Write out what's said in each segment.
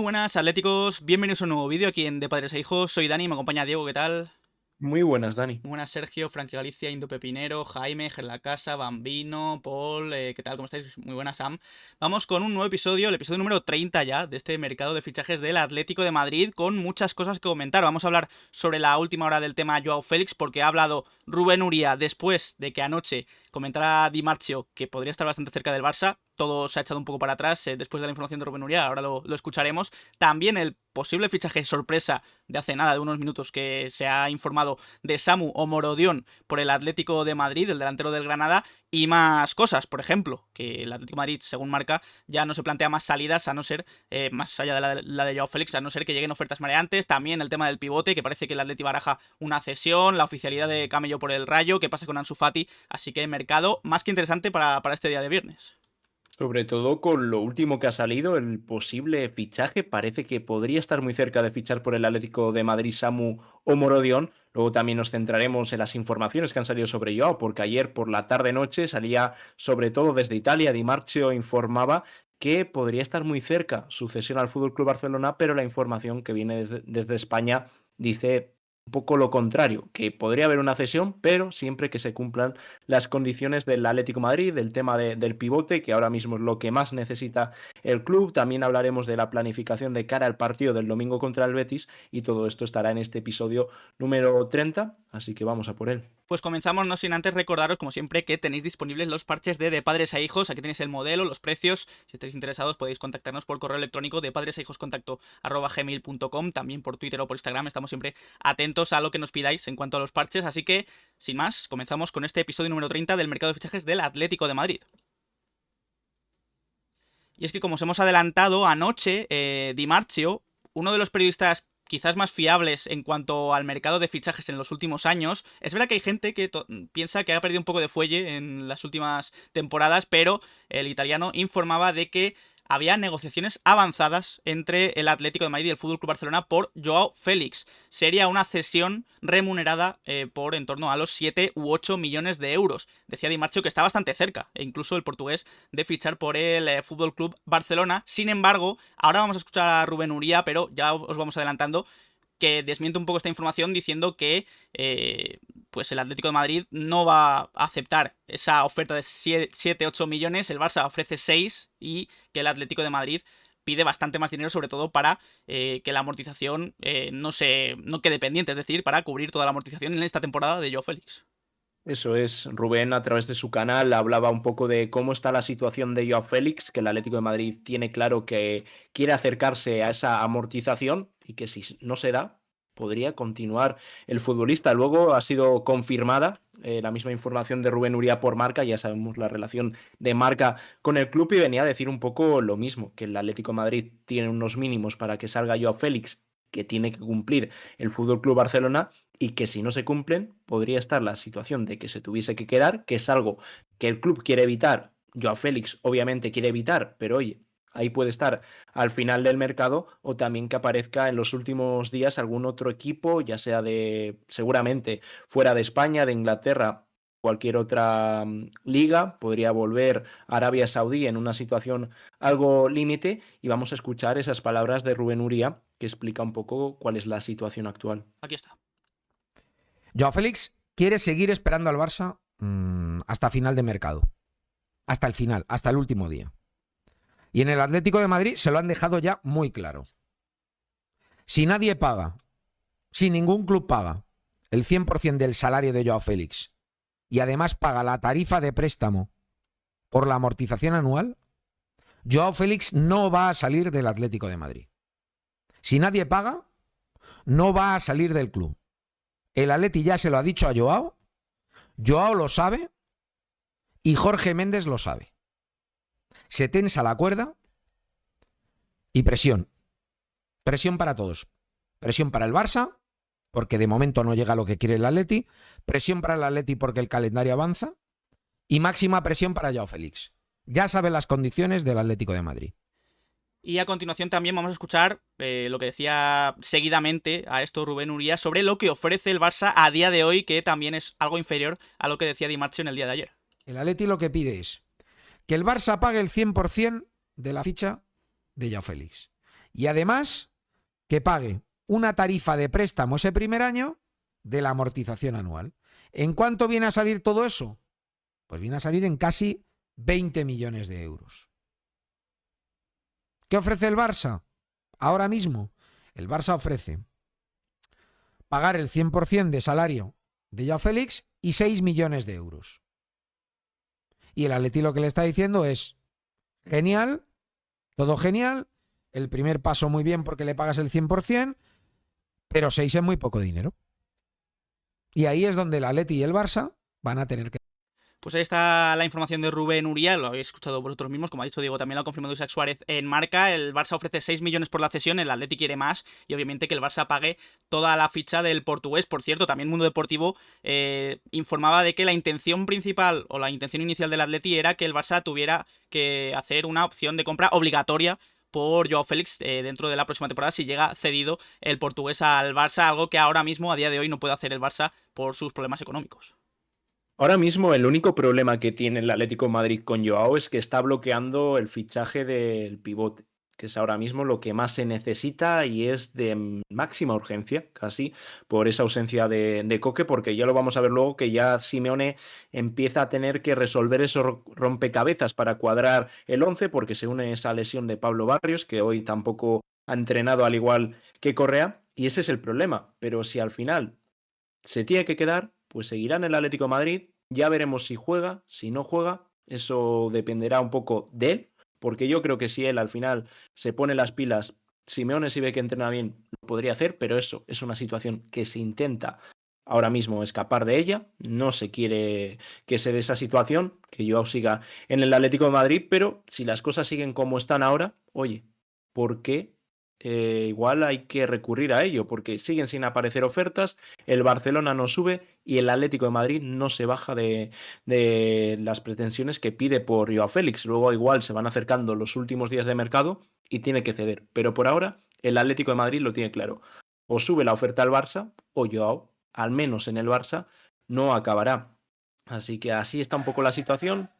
buenas, atléticos. Bienvenidos a un nuevo vídeo aquí en De Padres e Hijos. Soy Dani, me acompaña Diego, ¿qué tal? Muy buenas, Dani. Muy buenas, Sergio, Frankie Galicia, Indo Pepinero, Jaime, Gerla Casa, Bambino, Paul, ¿qué tal? ¿Cómo estáis? Muy buenas, Sam. Vamos con un nuevo episodio, el episodio número 30 ya, de este mercado de fichajes del Atlético de Madrid, con muchas cosas que comentar. Vamos a hablar sobre la última hora del tema Joao Félix, porque ha hablado Rubén Uría después de que anoche comentara Di Marcio que podría estar bastante cerca del Barça. Todo se ha echado un poco para atrás después de la información de Rubén Uría, ahora lo escucharemos. También el posible fichaje sorpresa de hace nada, de unos minutos, que se ha informado de Samu Omorodion por el Atlético de Madrid, el delantero del Granada, y más cosas. Por ejemplo, que el Atlético de Madrid, según marca, ya no se plantea más salidas, a no ser, más allá de la de Joao Félix, a no ser que lleguen ofertas mareantes. También el tema del pivote, que parece que el Atlético baraja una cesión, la oficialidad de Camello por el Rayo, qué pasa con Ansu Fati, así que mercado más que interesante para este día de viernes. Sobre todo con lo último que ha salido, el posible fichaje. Parece que podría estar muy cerca de fichar por el Atlético de Madrid Samu o Morodion. Luego también nos centraremos en las informaciones que han salido sobre Joao, porque ayer por la tarde-noche salía, sobre todo desde Italia, Di Marcio informaba que podría estar muy cerca su cesión al Fútbol Club Barcelona, pero la información que viene desde España dice un poco lo contrario, que podría haber una cesión, pero siempre que se cumplan las condiciones del Atlético de Madrid, del tema del pivote, que ahora mismo es lo que más necesita el club. También hablaremos de la planificación de cara al partido del domingo contra el Betis, y todo esto estará en este episodio número 30, así que vamos a por él. Pues comenzamos, no sin antes recordaros, como siempre, que tenéis disponibles los parches de Padres a Hijos. Aquí tenéis el modelo, los precios. Si estáis interesados podéis contactarnos por correo electrónico de padresaihoscontacto@gmail.com, también por Twitter o por Instagram. Estamos siempre atentos a lo que nos pidáis en cuanto a los parches. Así que, sin más, comenzamos con este episodio número 30 del mercado de fichajes del Atlético de Madrid. Y es que, como os hemos adelantado anoche, Di Marcio, uno de los periodistas quizás más fiables en cuanto al mercado de fichajes en los últimos años. Es verdad que hay gente que piensa que ha perdido un poco de fuelle en las últimas temporadas, pero el italiano informaba de que había negociaciones avanzadas entre el Atlético de Madrid y el FC Barcelona por Joao Félix. Sería una cesión remunerada por en torno a los 7 u 8 millones de euros. Decía Di Marcio que está bastante cerca, e incluso el portugués, de fichar por el FC Barcelona. Sin embargo, ahora vamos a escuchar a Rubén Uría, pero ya os vamos adelantando, que desmiente un poco esta información diciendo que pues el Atlético de Madrid no va a aceptar esa oferta de 7-8 millones, el Barça ofrece 6 y que el Atlético de Madrid pide bastante más dinero, sobre todo para que la amortización no quede pendiente, es decir, para cubrir toda la amortización en esta temporada de Joao Félix. Eso es, Rubén a través de su canal hablaba un poco de cómo está la situación de Joao Félix, que el Atlético de Madrid tiene claro que quiere acercarse a esa amortización y que si no se da, podría continuar el futbolista. Luego ha sido confirmada la misma información de Rubén Uría por Marca, ya sabemos la relación de Marca con el club, y venía a decir un poco lo mismo, que el Atlético de Madrid tiene unos mínimos para que salga Joao Félix, que tiene que cumplir el Fútbol Club Barcelona, y que si no se cumplen podría estar la situación de que se tuviese que quedar, que es algo que el club quiere evitar. Joao Félix obviamente quiere evitar, pero oye, ahí puede estar al final del mercado, o también que aparezca en los últimos días algún otro equipo, ya sea de seguramente fuera de España, de Inglaterra, cualquier otra liga. Podría volver a Arabia Saudí en una situación algo límite, y vamos a escuchar esas palabras de Rubén Uría, que explica un poco cuál es la situación actual. Aquí está. Joao Félix quiere seguir esperando al Barça hasta final de mercado. Hasta el final, hasta el último día. Y en el Atlético de Madrid se lo han dejado ya muy claro. Si nadie paga, si ningún club paga el 100% del salario de Joao Félix y además paga la tarifa de préstamo por la amortización anual, Joao Félix no va a salir del Atlético de Madrid. Si nadie paga, no va a salir del club. El Atleti ya se lo ha dicho a Joao, Joao lo sabe y Jorge Méndez lo sabe. Se tensa la cuerda y presión. Presión para todos. Presión para el Barça, porque de momento no llega a lo que quiere el Atleti. Presión para el Atleti porque el calendario avanza. Y máxima presión para Joao Félix. Ya sabe las condiciones del Atlético de Madrid. Y a continuación también vamos a escuchar lo que decía seguidamente a esto Rubén Uría sobre lo que ofrece el Barça a día de hoy, que también es algo inferior a lo que decía Di Marcio en el día de ayer. El Atleti lo que pide es que el Barça pague el 100% de la ficha de Joao Félix Y además, que pague una tarifa de préstamo ese primer año de la amortización anual. ¿En cuánto viene a salir todo eso? Pues viene a salir en casi 20 millones de euros. ¿Qué ofrece el Barça? Ahora mismo, el Barça ofrece pagar el 100% de salario de Joao Félix y 6 millones de euros. Y el Atleti lo que le está diciendo es, genial, todo genial, el primer paso muy bien porque le pagas el 100%, pero 6 es muy poco dinero. Y ahí es donde el Atleti y el Barça van a tener que... Pues ahí está la información de Rubén Uría, lo habéis escuchado vosotros mismos, como ha dicho Diego, también lo ha confirmado Isaac Suárez en Marca. El Barça ofrece 6 millones por la cesión, el Atleti quiere más y obviamente que el Barça pague toda la ficha del portugués. Por cierto, también Mundo Deportivo informaba de que la intención principal o la intención inicial del Atleti era que el Barça tuviera que hacer una opción de compra obligatoria por Joao Félix dentro de la próxima temporada si llega cedido el portugués al Barça, algo que ahora mismo, a día de hoy, no puede hacer el Barça por sus problemas económicos. Ahora mismo el único problema que tiene el Atlético de Madrid con Joao es que está bloqueando el fichaje del pivote, que es ahora mismo lo que más se necesita y es de máxima urgencia, casi, por esa ausencia de Coque, porque ya lo vamos a ver luego que ya Simeone empieza a tener que resolver esos rompecabezas para cuadrar el 11, porque se une esa lesión de Pablo Barrios, que hoy tampoco ha entrenado al igual que Correa, y ese es el problema. Pero si al final se tiene que quedar, pues seguirá en el Atlético de Madrid. Ya veremos si juega, si no juega. Eso dependerá un poco de él, porque yo creo que si él al final se pone las pilas, Simeone si ve que entrena bien, lo podría hacer, pero eso es una situación que se intenta ahora mismo escapar de ella. No se quiere que se dé esa situación, que Joao siga en el Atlético de Madrid, pero si las cosas siguen como están ahora, oye, ¿por qué? Igual hay que recurrir a ello, porque siguen sin aparecer ofertas, el Barcelona no sube y el Atlético de Madrid no se baja de las pretensiones que pide por Joao Félix. Luego igual se van acercando los últimos días de mercado y tiene que ceder. Pero por ahora el Atlético de Madrid lo tiene claro. O sube la oferta al Barça o Joao, al menos en el Barça, no acabará. Así que así está un poco la situación.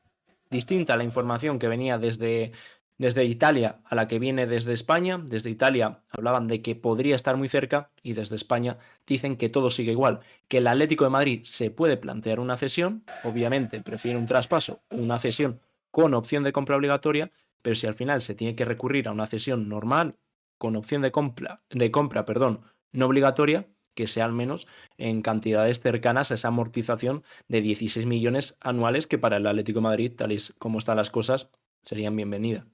Distinta a la información que venía desde Italia a la que viene desde España. Desde Italia hablaban de que podría estar muy cerca y desde España dicen que todo sigue igual, que el Atlético de Madrid se puede plantear una cesión, obviamente prefiere un traspaso o una cesión con opción de compra obligatoria, pero si al final se tiene que recurrir a una cesión normal con opción de compra, no obligatoria, que sea al menos en cantidades cercanas a esa amortización de 16 millones anuales que para el Atlético de Madrid, tal y como están las cosas, serían bienvenidas.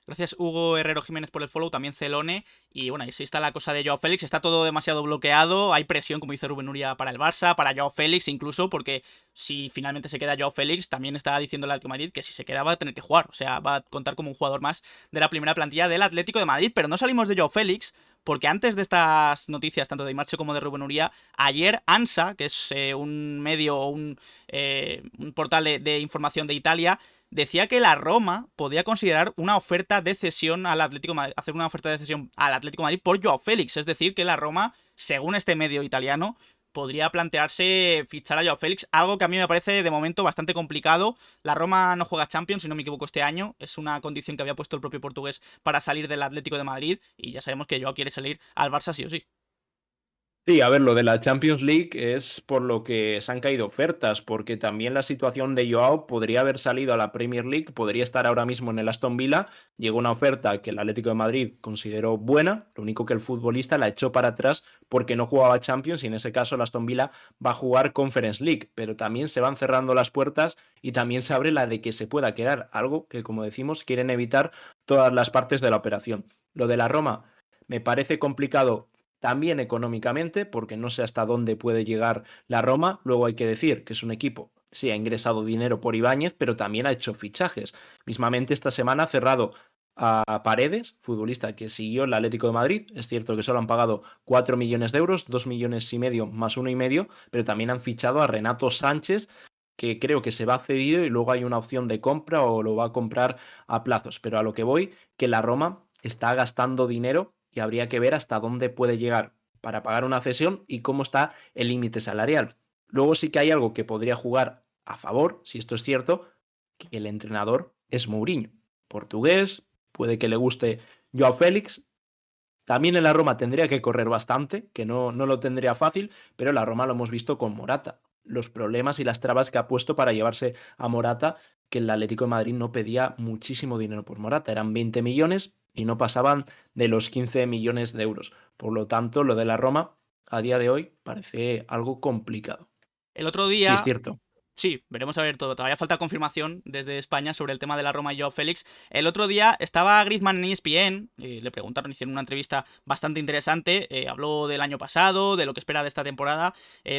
Gracias Hugo Herrero Jiménez por el follow, también Celone. Y bueno, así está la cosa de Joao Félix. Está todo demasiado bloqueado. Hay presión, como dice Rubén Uría, para el Barça, para Joao Félix incluso, porque si finalmente se queda Joao Félix, también está diciendo el Atlético de Madrid que si se queda va a tener que jugar. O sea, va a contar como un jugador más de la primera plantilla del Atlético de Madrid. Pero no salimos de Joao Félix, porque antes de estas noticias, tanto de Di Marzio como de Rubén Uría, ayer ANSA, que es un medio, un portal de información de Italia, decía que la Roma podía considerar una oferta de cesión al Atlético de Madrid, hacer una oferta de cesión al Atlético de Madrid por Joao Félix. Es decir, que la Roma, según este medio italiano, podría plantearse fichar a Joao Félix, algo que a mí me parece de momento bastante complicado. La Roma no juega Champions, si no me equivoco, este año. Es una condición que había puesto el propio portugués para salir del Atlético de Madrid y ya sabemos que Joao quiere salir al Barça sí o sí. Sí, a ver, lo de la Champions League es por lo que se han caído ofertas, porque también la situación de Joao podría haber salido a la Premier League, podría estar ahora mismo en el Aston Villa, llegó una oferta que el Atlético de Madrid consideró buena, lo único que el futbolista la echó para atrás porque no jugaba Champions y en ese caso el Aston Villa va a jugar Conference League, pero también se van cerrando las puertas y también se abre la de que se pueda quedar, algo que como decimos quieren evitar todas las partes de la operación. Lo de la Roma me parece complicado también económicamente, porque no sé hasta dónde puede llegar la Roma. Luego hay que decir que es un equipo, sí, ha ingresado dinero por Ibáñez, pero también ha hecho fichajes. Mismamente esta semana ha cerrado a Paredes, futbolista que siguió el Atlético de Madrid. Es cierto que solo han pagado 4 millones de euros, 2 millones y medio más 1,5, pero también han fichado a Renato Sánchez, que creo que se va cedido y luego hay una opción de compra o lo va a comprar a plazos. Pero a lo que voy, que la Roma está gastando dinero y habría que ver hasta dónde puede llegar para pagar una cesión y cómo está el límite salarial. Luego sí que hay algo que podría jugar a favor, si esto es cierto, que el entrenador es Mourinho, portugués, puede que le guste Joao Félix, También en la Roma tendría que correr bastante, que no lo tendría fácil, pero la Roma lo hemos visto con Morata. Los problemas y las trabas que ha puesto para llevarse a Morata, que el Atlético de Madrid no pedía muchísimo dinero por Morata, eran 20 millones y no pasaban de los 15 millones de euros. Por lo tanto, lo de la Roma a día de hoy parece algo complicado. El otro Sí, es día, cierto. sí, veremos a ver todo. Todavía falta confirmación desde España sobre el tema de la Roma y Joao Félix. El otro día estaba Griezmann en ESPN, le preguntaron, hicieron una entrevista bastante interesante. Habló del año pasado, de lo que espera de esta temporada,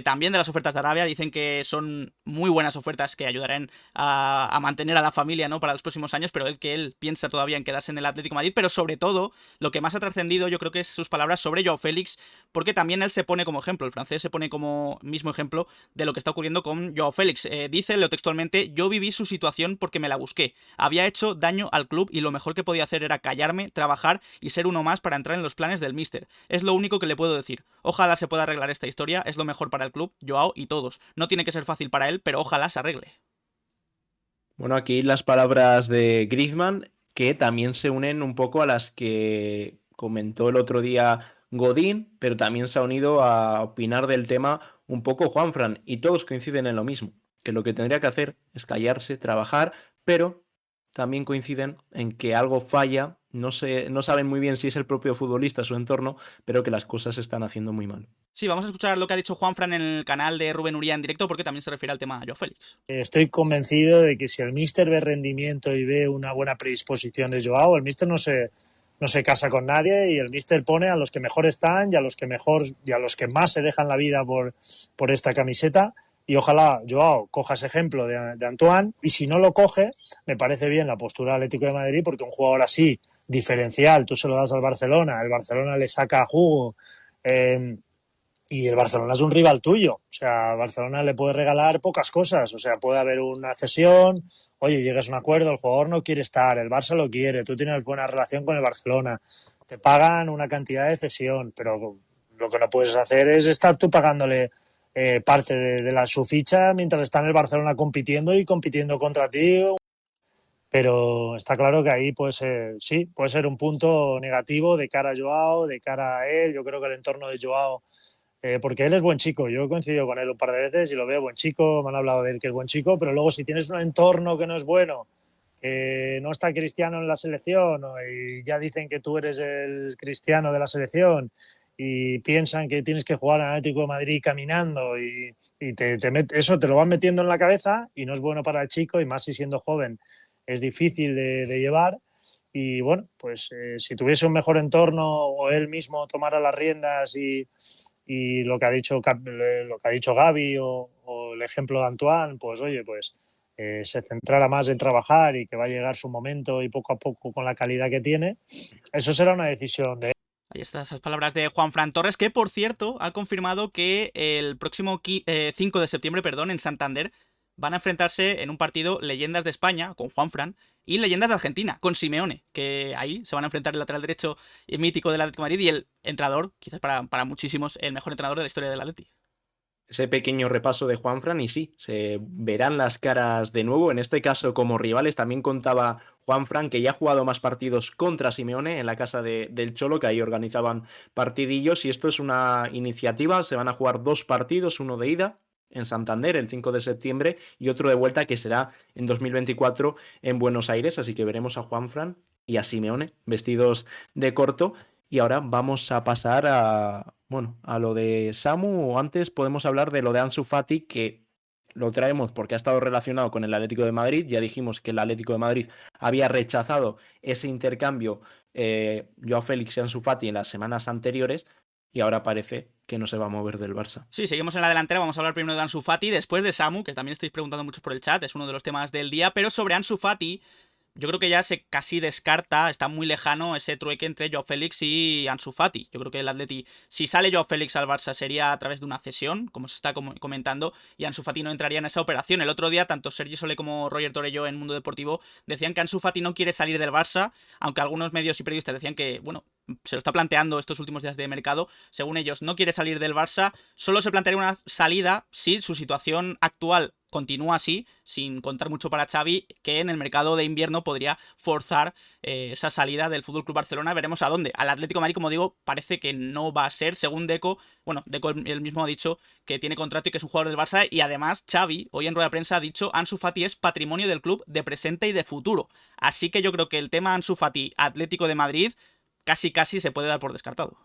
también de las ofertas de Arabia. Dicen que son muy buenas ofertas que ayudarán a mantener a la familia, ¿no?, para los próximos años, pero él piensa todavía en quedarse en el Atlético de Madrid. Pero sobre todo, lo que más ha trascendido, yo creo que es sus palabras sobre Joao Félix, porque también él se pone como ejemplo, el francés se pone como mismo ejemplo de lo que está ocurriendo con Joao Félix. Dice, leo textualmente: yo viví su situación porque me la busqué. Había hecho daño al club y lo mejor que podía hacer era callarme, trabajar y ser uno más para entrar en los planes del míster. Es lo único que le puedo decir. Ojalá se pueda arreglar esta historia, es lo mejor para el club, Joao y todos. No tiene que ser fácil para él, pero ojalá se arregle. Bueno, aquí las palabras de Griezmann, que también se unen un poco a las que comentó el otro día Godín, pero también se ha unido a opinar del tema un poco Juanfran, y todos coinciden en lo mismo, que lo que tendría que hacer es callarse, trabajar, pero también coinciden en que algo falla, no saben muy bien si es el propio futbolista o su entorno, pero que las cosas se están haciendo muy mal. Sí, vamos a escuchar lo que ha dicho Juanfran en el canal de Rubén Uría en directo, porque también se refiere al tema de Joao Félix. Estoy convencido de que si el míster ve rendimiento y ve una buena predisposición de Joao, el míster no se casa con nadie y el míster pone a los que mejor están y a los que más se dejan la vida por esta camiseta. Y ojalá Joao coja ese ejemplo de Antoine, y si no lo coge, me parece bien la postura del Atlético de Madrid, porque un jugador así, diferencial, tú se lo das al Barcelona, el Barcelona le saca jugo, y el Barcelona es un rival tuyo. O sea, Barcelona le puede regalar pocas cosas. O sea, puede haber una cesión, oye, llegas a un acuerdo, el jugador no quiere estar, el Barça lo quiere, tú tienes buena relación con el Barcelona, te pagan una cantidad de cesión, pero lo que no puedes hacer es estar tú pagándole parte de su ficha mientras está en el Barcelona compitiendo y compitiendo contra ti. Pero está claro que ahí puede ser, sí, puede ser un punto negativo de cara a Joao, de cara a él. Yo creo que el entorno de Joao, porque él es buen chico, yo he coincidido con él un par de veces y lo veo buen chico, me han hablado de él que es buen chico, pero luego si tienes un entorno que no es bueno, que no está Cristiano en la selección, y ya dicen que tú eres el Cristiano de la selección y piensan que tienes que jugar al Atlético de Madrid caminando eso te lo van metiendo en la cabeza y no es bueno para el chico, y más si siendo joven es difícil de llevar. Y bueno, pues si tuviese un mejor entorno o él mismo tomara las riendas y lo que ha dicho Gavi o el ejemplo de Antoine, pues oye, pues se centrara más en trabajar y que va a llegar su momento y poco a poco con la calidad que tiene, eso será una decisión de él. Ahí están esas palabras de Juanfran Torres, que por cierto ha confirmado que el próximo 5 de septiembre, perdón, en Santander, van a enfrentarse en un partido leyendas de España, con Juanfran, y leyendas de Argentina, con Simeone, que ahí se van a enfrentar el lateral derecho mítico del Atlético de Madrid y el entrenador, quizás para muchísimos, el mejor entrenador de la historia del Atleti. Ese pequeño repaso de Juanfran, y sí, se verán las caras de nuevo, en este caso como rivales. También contaba Juanfran que ya ha jugado más partidos contra Simeone en la casa del Cholo, que ahí organizaban partidillos, y esto es una iniciativa, se van a jugar 2 partidos, uno de ida en Santander el 5 de septiembre y otro de vuelta que será en 2024 en Buenos Aires, así que veremos a Juanfran y a Simeone vestidos de corto. Y ahora vamos a pasar a lo de Samu. Antes podemos hablar de lo de Ansu Fati, que lo traemos porque ha estado relacionado con el Atlético de Madrid. Ya dijimos que el Atlético de Madrid había rechazado ese intercambio Joao Félix y Ansu Fati en las semanas anteriores, y ahora parece que no se va a mover del Barça. Sí, seguimos en la delantera, vamos a hablar primero de Ansu Fati, después de Samu, que también estáis preguntando mucho por el chat, es uno de los temas del día, pero sobre Ansu Fati yo creo que ya se casi descarta, está muy lejano ese trueque entre Joao Félix y Ansu Fati. Yo creo que el Atleti, si sale Joao Félix al Barça, sería a través de una cesión, como se está comentando, y Ansu Fati no entraría en esa operación. El otro día, tanto Sergi Solé como Roger Torello en Mundo Deportivo decían que Ansu Fati no quiere salir del Barça, aunque algunos medios y periodistas decían que, bueno, se lo está planteando estos últimos días de mercado. Según ellos, no quiere salir del Barça. Solo se plantearía una salida si su situación actual continúa así, sin contar mucho para Xavi, que en el mercado de invierno podría forzar esa salida del FC Barcelona. Veremos a dónde. Al Atlético de Madrid, como digo, parece que no va a ser, según Deco. Bueno, Deco él mismo ha dicho que tiene contrato y que es un jugador del Barça. Y además, Xavi, hoy en rueda de prensa, ha dicho Ansu Fati es patrimonio del club de presente y de futuro. Así que yo creo que el tema Ansu Fati, Atlético de Madrid, casi se puede dar por descartado.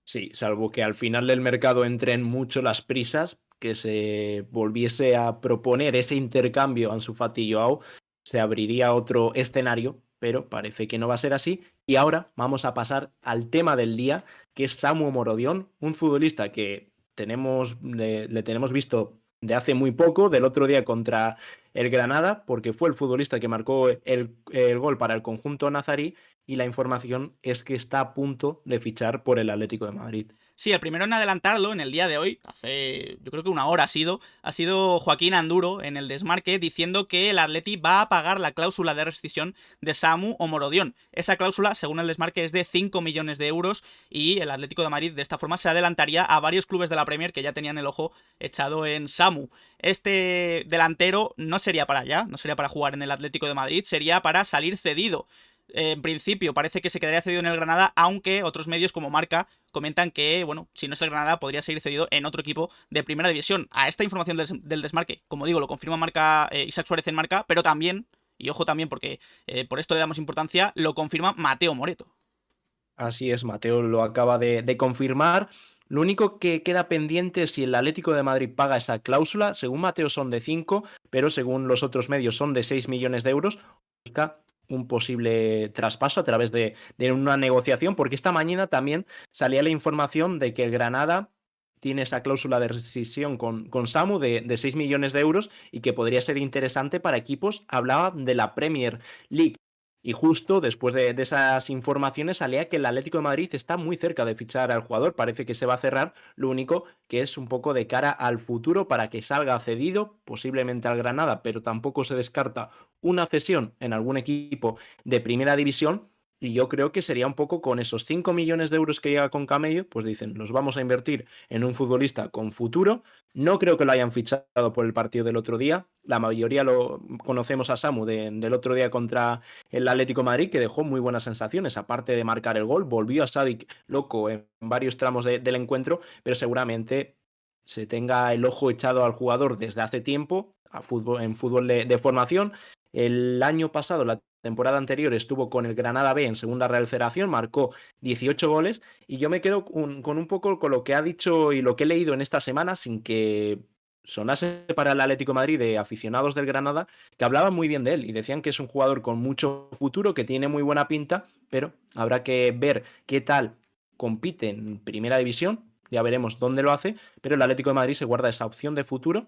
Sí, salvo que al final del mercado entren mucho las prisas, que se volviese a proponer ese intercambio Ansu Fati y Joao, se abriría otro escenario, pero parece que no va a ser así. Y ahora vamos a pasar al tema del día, que es Samu Omorodion, un futbolista que le tenemos visto de hace muy poco, del otro día contra el Granada, porque fue el futbolista que marcó el gol para el conjunto nazarí, y la información es que está a punto de fichar por el Atlético de Madrid. Sí, el primero en adelantarlo en el día de hoy, hace yo creo que una hora ha sido Joaquín Anduro en el Desmarque diciendo que el Atleti va a pagar la cláusula de rescisión de Samu Omorodion. Esa cláusula, según el Desmarque, es de 5 millones de euros y el Atlético de Madrid de esta forma se adelantaría a varios clubes de la Premier que ya tenían el ojo echado en Samu. Este delantero no sería para allá, no sería para jugar en el Atlético de Madrid, sería para salir cedido. En principio parece que se quedaría cedido en el Granada, aunque otros medios como Marca comentan que, bueno, si no es el Granada, podría seguir cedido en otro equipo de primera división. A esta información del Desmarque, como digo, lo confirma Marca, Isaac Suárez en Marca, pero también, y ojo también porque por esto le damos importancia, lo confirma Mateo Moreto. Así es, Mateo lo acaba de confirmar. Lo único que queda pendiente es si el Atlético de Madrid paga esa cláusula. Según Mateo son de 5, pero según los otros medios son de 6 millones de euros. Un posible traspaso a través de una negociación, porque esta mañana también salía la información de que el Granada tiene esa cláusula de rescisión con Samu de 6 millones de euros y que podría ser interesante para equipos. Hablaba de la Premier League. Y justo después de esas informaciones salía que el Atlético de Madrid está muy cerca de fichar al jugador. Parece que se va a cerrar, lo único que es un poco de cara al futuro para que salga cedido, posiblemente al Granada, pero tampoco se descarta una cesión en algún equipo de primera división. Y yo creo que sería un poco con esos 5 millones de euros que llega con Camello, pues dicen, los vamos a invertir en un futbolista con futuro. No creo que lo hayan fichado por el partido del otro día. La mayoría lo conocemos a Samu del otro día contra el Atlético de Madrid, que dejó muy buenas sensaciones, aparte de marcar el gol. Volvió a Sadik loco en varios tramos del encuentro, pero seguramente se tenga el ojo echado al jugador desde hace tiempo en fútbol de formación. El año pasado, la temporada anterior, estuvo con el Granada B en segunda Real Federación, marcó 18 goles y yo me quedo con un poco con lo que ha dicho y lo que he leído en esta semana, sin que sonase para el Atlético de Madrid de aficionados del Granada, que hablaban muy bien de él y decían que es un jugador con mucho futuro, que tiene muy buena pinta, pero habrá que ver qué tal compite en primera división, ya veremos dónde lo hace, pero el Atlético de Madrid se guarda esa opción de futuro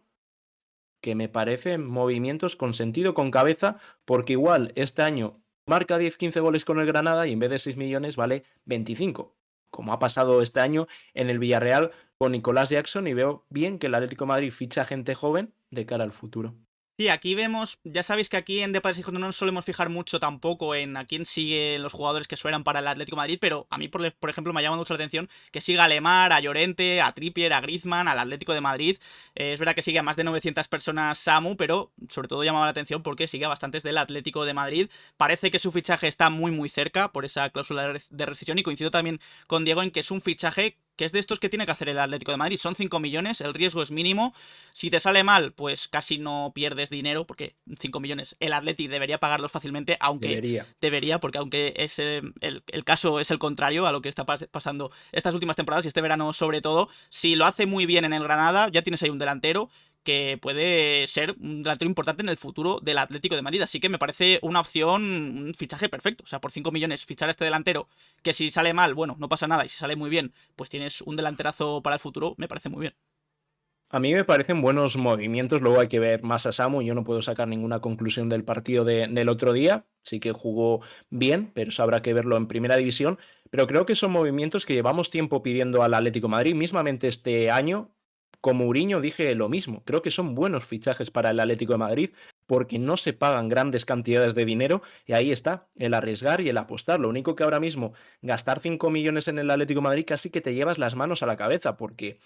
que me parecen movimientos con sentido, con cabeza, porque igual este año marca 10-15 goles con el Granada y en vez de 6 millones vale 25, como ha pasado este año en el Villarreal con Nicolás Jackson, y veo bien que el Atlético de Madrid ficha gente joven de cara al futuro. Sí, aquí vemos, ya sabéis que aquí en Deportes y no nos solemos fijar mucho tampoco en a quién siguen los jugadores que suenan para el Atlético de Madrid, pero a mí, por ejemplo, me llama mucho la atención que siga a Lemar, a Llorente, a Trippier, a Griezmann, al Atlético de Madrid. Es verdad que sigue a más de 900 personas Samu, pero sobre todo llamaba la atención porque sigue a bastantes del Atlético de Madrid. Parece que su fichaje está muy cerca por esa cláusula de rescisión y coincido también con Diego en que es un fichaje que es de estos que tiene que hacer el Atlético de Madrid. Son 5 millones, el riesgo es mínimo. Si te sale mal, pues casi no pierdes dinero, porque 5 millones el Atleti debería pagarlos fácilmente, aunque debería porque aunque es el caso es el contrario a lo que está pasando estas últimas temporadas y este verano sobre todo. Si lo hace muy bien en el Granada, ya tienes ahí un delantero que puede ser un delantero importante en el futuro del Atlético de Madrid. Así que me parece una opción, un fichaje perfecto. O sea, por 5 millones fichar a este delantero, que si sale mal, bueno, no pasa nada. Y si sale muy bien, pues tienes un delanterazo para el futuro, me parece muy bien. A mí me parecen buenos movimientos, luego hay que ver más a Samu, yo no puedo sacar ninguna conclusión del partido del otro día, sí que jugó bien, pero eso habrá que verlo en primera división, pero creo que son movimientos que llevamos tiempo pidiendo al Atlético de Madrid, mismamente este año, con Mourinho dije lo mismo, creo que son buenos fichajes para el Atlético de Madrid, porque no se pagan grandes cantidades de dinero y ahí está el arriesgar y el apostar. Lo único que ahora mismo gastar 5 millones en el Atlético de Madrid casi que te llevas las manos a la cabeza porque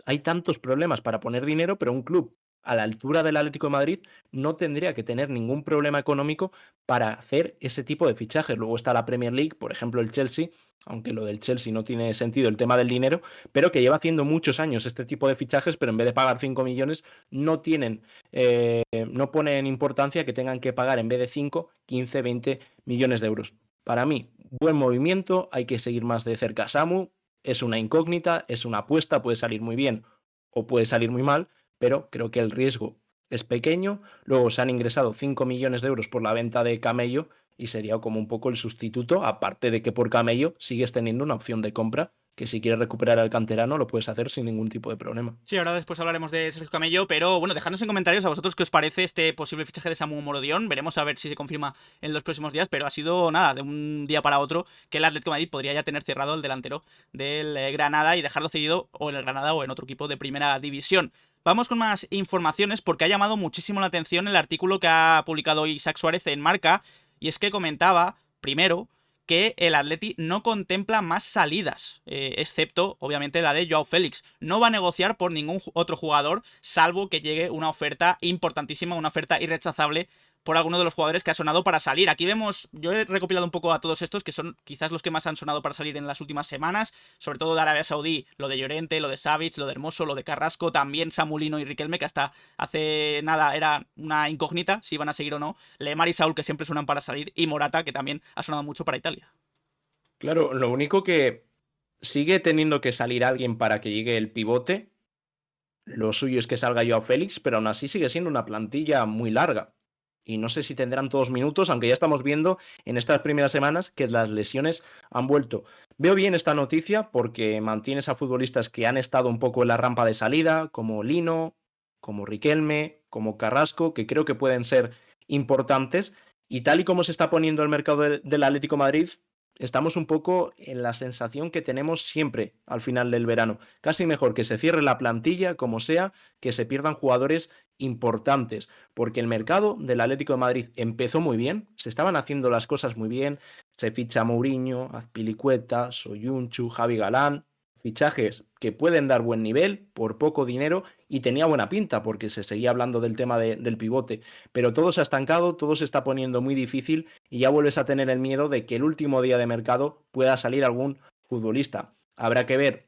hay tantos problemas para poner dinero, pero un club a la altura del Atlético de Madrid no tendría que tener ningún problema económico para hacer ese tipo de fichajes. Luego está la Premier League, por ejemplo el Chelsea, aunque lo del Chelsea no tiene sentido el tema del dinero, pero que lleva haciendo muchos años este tipo de fichajes, pero en vez de pagar 5 millones no ponen importancia que tengan que pagar en vez de 5, 15, 20 millones de euros. Para mí, buen movimiento, hay que seguir más de cerca a Samu, es una incógnita, es una apuesta, puede salir muy bien o puede salir muy mal, pero creo que el riesgo es pequeño. Luego se han ingresado 5 millones de euros por la venta de Camello y sería como un poco el sustituto, aparte de que por Camello sigues teniendo una opción de compra que si quieres recuperar al canterano lo puedes hacer sin ningún tipo de problema. Sí, ahora después hablaremos de Sergio Camello, pero bueno, dejadnos en comentarios a vosotros qué os parece este posible fichaje de Samu Morodion. Veremos a ver si se confirma en los próximos días, pero ha sido nada, de un día para otro, que el Atlético de Madrid podría ya tener cerrado el delantero del Granada y dejarlo cedido o en el Granada o en otro equipo de primera división. Vamos con más informaciones porque ha llamado muchísimo la atención el artículo que ha publicado Isaac Suárez en Marca, y es que comentaba, primero, que el Atleti no contempla más salidas, excepto, obviamente, la de Joao Félix. No va a negociar por ningún otro jugador, salvo que llegue una oferta importantísima, una oferta irrechazable por alguno de los jugadores que ha sonado para salir. Aquí vemos, yo he recopilado un poco a todos estos, que son quizás los que más han sonado para salir en las últimas semanas, sobre todo de Arabia Saudí, lo de Llorente, lo de Savic, lo de Hermoso, lo de Carrasco, también Samulino y Riquelme, que hasta hace nada era una incógnita si iban a seguir o no, Lemar y Saúl, que siempre suenan para salir, y Morata, que también ha sonado mucho para Italia. Claro, lo único que sigue teniendo que salir alguien para que llegue el pivote. Lo suyo es que salga Joao Félix, pero aún así sigue siendo una plantilla muy larga. Y no sé si tendrán todos minutos, aunque ya estamos viendo en estas primeras semanas que las lesiones han vuelto. Veo bien esta noticia porque mantienes a futbolistas que han estado un poco en la rampa de salida, como Lino, como Riquelme, como Carrasco, que creo que pueden ser importantes. Y tal y como se está poniendo el mercado del Atlético de Madrid, estamos un poco en la sensación que tenemos siempre al final del verano. Casi mejor que se cierre la plantilla, como sea, que se pierdan jugadores importantes, porque el mercado del Atlético de Madrid empezó muy bien, se estaban haciendo las cosas muy bien, se ficha Mourinho, Azpilicueta, Soyuncu, Javi Galán, fichajes que pueden dar buen nivel por poco dinero y tenía buena pinta porque se seguía hablando del tema del pivote, pero todo se ha estancado, todo se está poniendo muy difícil y ya vuelves a tener el miedo de que el último día de mercado pueda salir algún futbolista. Habrá que ver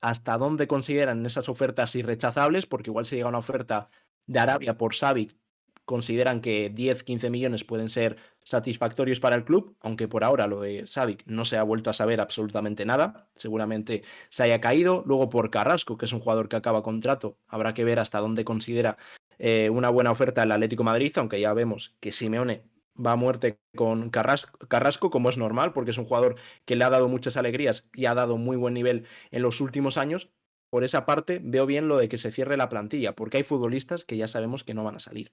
hasta dónde consideran esas ofertas irrechazables, porque igual si llega una oferta de Arabia por Savic, consideran que 10-15 millones pueden ser satisfactorios para el club, aunque por ahora lo de Savic no se ha vuelto a saber absolutamente nada, seguramente se haya caído. Luego por Carrasco, que es un jugador que acaba contrato, habrá que ver hasta dónde considera una buena oferta el Atlético de Madrid, aunque ya vemos que Simeone va a muerte con Carrasco, como es normal, porque es un jugador que le ha dado muchas alegrías y ha dado muy buen nivel en los últimos años. Por esa parte veo bien lo de que se cierre la plantilla, porque hay futbolistas que ya sabemos que no van a salir.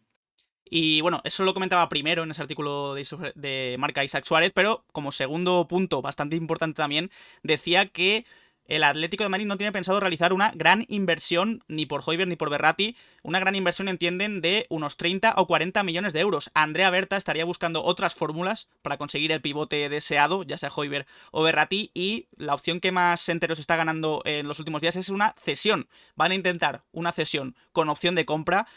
Y bueno, eso lo comentaba primero en ese artículo de Marca Isaac Suárez, pero como segundo punto, bastante importante también, decía que el Atlético de Madrid no tiene pensado realizar una gran inversión ni por Højbjerg ni por Verratti. Una gran inversión, entienden, de unos 30 o 40 millones de euros. Andrea Berta estaría buscando otras fórmulas para conseguir el pivote deseado, ya sea Højbjerg o Verratti, y la opción que más enteros está ganando en los últimos días es una cesión. Van a intentar una cesión con opción de compra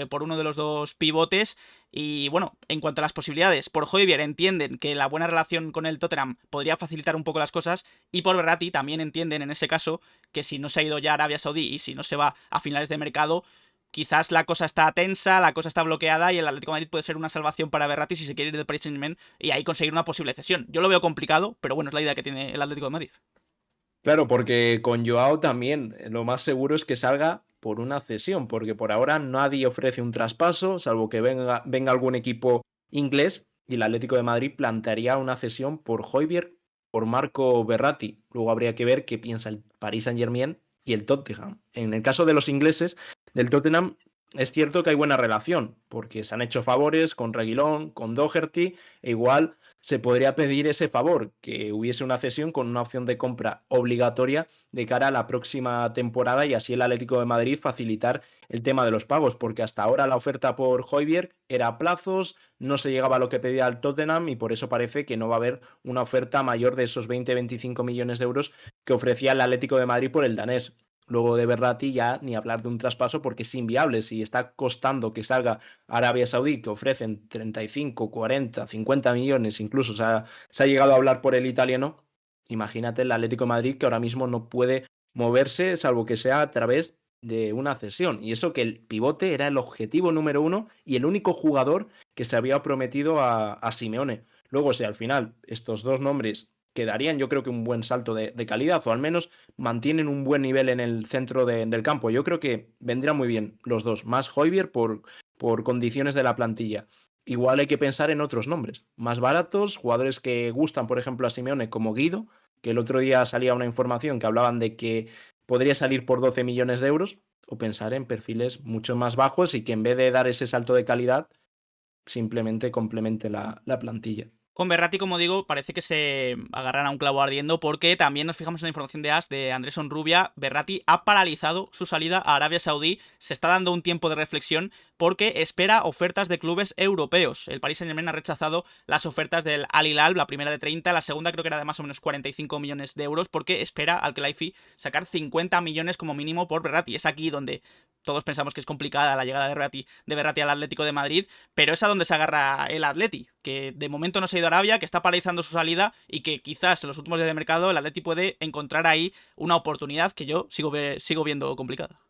por uno de los dos pivotes. Y bueno, en cuanto a las posibilidades, por Højbjerg entienden que la buena relación con el Tottenham podría facilitar un poco las cosas, y por Verratti también entienden en ese caso que si no se ha ido ya a Arabia Saudí y si no se va a finales de mercado, quizás la cosa está tensa, la cosa está bloqueada y el Atlético de Madrid puede ser una salvación para Verratti si se quiere ir del Paris Saint-Germain y ahí conseguir una posible cesión. Yo lo veo complicado, pero bueno, es la idea que tiene el Atlético de Madrid. Claro, porque con Joao también lo más seguro es que salga por una cesión, porque por ahora nadie ofrece un traspaso, salvo que venga algún equipo inglés, y el Atlético de Madrid plantearía una cesión por Højbjerg, por Marco Verratti. Luego habría que ver qué piensa el Paris Saint-Germain y el Tottenham. En el caso de los ingleses, del Tottenham, es cierto que hay buena relación, porque se han hecho favores con Reguilón, con Doherty, e igual se podría pedir ese favor, que hubiese una cesión con una opción de compra obligatoria de cara a la próxima temporada y así el Atlético de Madrid facilitar el tema de los pagos, porque hasta ahora la oferta por Højbjerg era a plazos, no se llegaba a lo que pedía el Tottenham y por eso parece que no va a haber una oferta mayor de esos 20-25 millones de euros que ofrecía el Atlético de Madrid por el danés. Luego de Berratti ya ni hablar de un traspaso porque es inviable. Si está costando que salga Arabia Saudí, que ofrecen 35, 40, 50 millones, incluso se ha llegado a hablar por el italiano, imagínate el Atlético de Madrid que ahora mismo no puede moverse salvo que sea a través de una cesión. Y eso que el pivote era el objetivo número uno y el único jugador que se había prometido a Simeone. Luego, si al final estos dos nombres quedarían, yo creo que un buen salto de calidad, o al menos mantienen un buen nivel en el centro del campo. Yo creo que vendrían muy bien los dos, más Højbjerg por condiciones de la plantilla. Igual hay que pensar en otros nombres, más baratos, jugadores que gustan, por ejemplo, a Simeone, como Guido, que el otro día salía una información que hablaban de que podría salir por 12 millones de euros, o pensar en perfiles mucho más bajos y que en vez de dar ese salto de calidad, simplemente complemente la plantilla. Con Berratti, como digo, parece que se agarran a un clavo ardiendo porque también nos fijamos en la información de AS de Andrés Onrubia. Berratti ha paralizado su salida a Arabia Saudí, se está dando un tiempo de reflexión porque espera ofertas de clubes europeos. El Paris Saint-Germain ha rechazado las ofertas del Al Hilal, la primera de 30, la segunda creo que era de más o menos 45 millones de euros porque espera al Khelaifi sacar 50 millones como mínimo por Berratti. Es aquí donde todos pensamos que es complicada la llegada de Berratti al Atlético de Madrid, pero es a donde se agarra el Atleti, que de momento no se ha ido a Arabia, que está paralizando su salida y que quizás en los últimos días de mercado el Atleti puede encontrar ahí una oportunidad que yo sigo viendo complicada.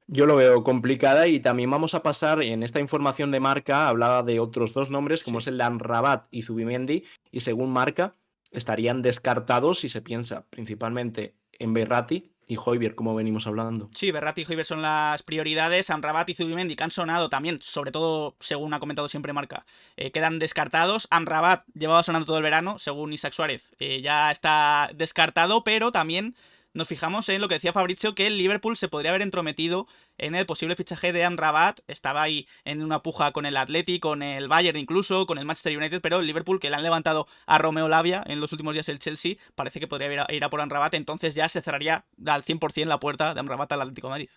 Yo lo veo complicada y también vamos a pasar en esta información de Marca, hablaba de otros dos nombres como es el de Amrabat y Zubimendi y según Marca estarían descartados si se piensa principalmente en Berratti y Højbjerg como venimos hablando. Sí, Berratti y Højbjerg son las prioridades. Amrabat y Zubimendi, que han sonado también, sobre todo según ha comentado siempre Marca, quedan descartados. Amrabat llevaba sonando todo el verano, según Isaac Suárez, ya está descartado, pero también nos fijamos en lo que decía Fabrizio, que el Liverpool se podría haber entrometido en el posible fichaje de Amrabat. Estaba ahí en una puja con el Atleti, con el Bayern incluso, con el Manchester United, pero el Liverpool, que le han levantado a Romeo Lavia en los últimos días el Chelsea, parece que podría ir a por Amrabat, entonces ya se cerraría al 100% la puerta de Amrabat al Atlético de Madrid.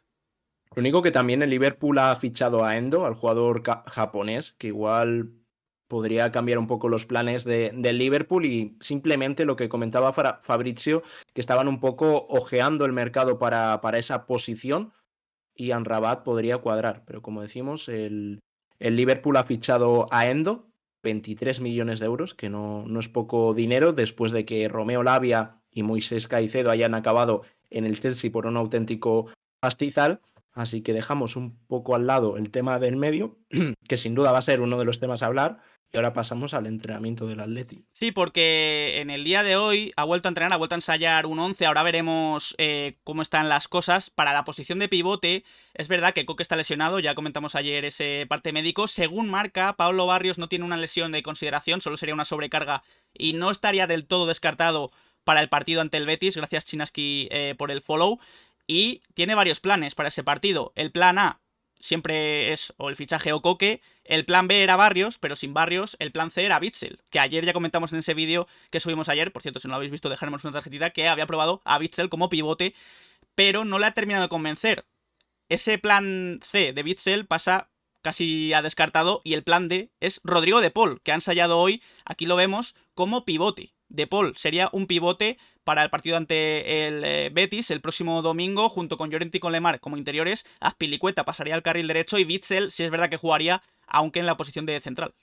Lo único que también el Liverpool ha fichado a Endo, al jugador japonés, que igual podría cambiar un poco los planes del Liverpool y simplemente lo que comentaba Fabrizio, que estaban un poco ojeando el mercado para esa posición y Amrabat podría cuadrar. Pero como decimos, el Liverpool ha fichado a Endo, 23 millones de euros, que no es poco dinero, después de que Romeo Lavia y Moisés Caicedo hayan acabado en el Chelsea por un auténtico pastizal. Así que dejamos un poco al lado el tema del medio, que sin duda va a ser uno de los temas a hablar, y ahora pasamos al entrenamiento del Atleti. Sí, porque en el día de hoy ha vuelto a entrenar, ha vuelto a ensayar un 11, ahora veremos cómo están las cosas. Para la posición de pivote, es verdad que Koke está lesionado, ya comentamos ayer ese parte médico. Según Marca, Pablo Barrios no tiene una lesión de consideración, solo sería una sobrecarga y no estaría del todo descartado para el partido ante el Betis. Gracias Chinaski por el follow. Y tiene varios planes para ese partido. El plan A siempre es o el fichaje o Koke. El plan B era Barrios, pero sin Barrios el plan C era Witsel, que ayer ya comentamos en ese vídeo que subimos ayer, por cierto, si no lo habéis visto dejaremos una tarjetita, que había probado a Witsel como pivote, pero no le ha terminado de convencer. Ese plan C de Witsel pasa casi a descartado y el plan D es Rodrigo de Paul, que ha ensayado hoy, aquí lo vemos, como pivote. De Paul sería un pivote para el partido ante el Betis el próximo domingo, junto con Llorente y con Lemar como interiores. Azpilicueta pasaría al carril derecho y Witsel, si es verdad que jugaría, aunque en la posición de central.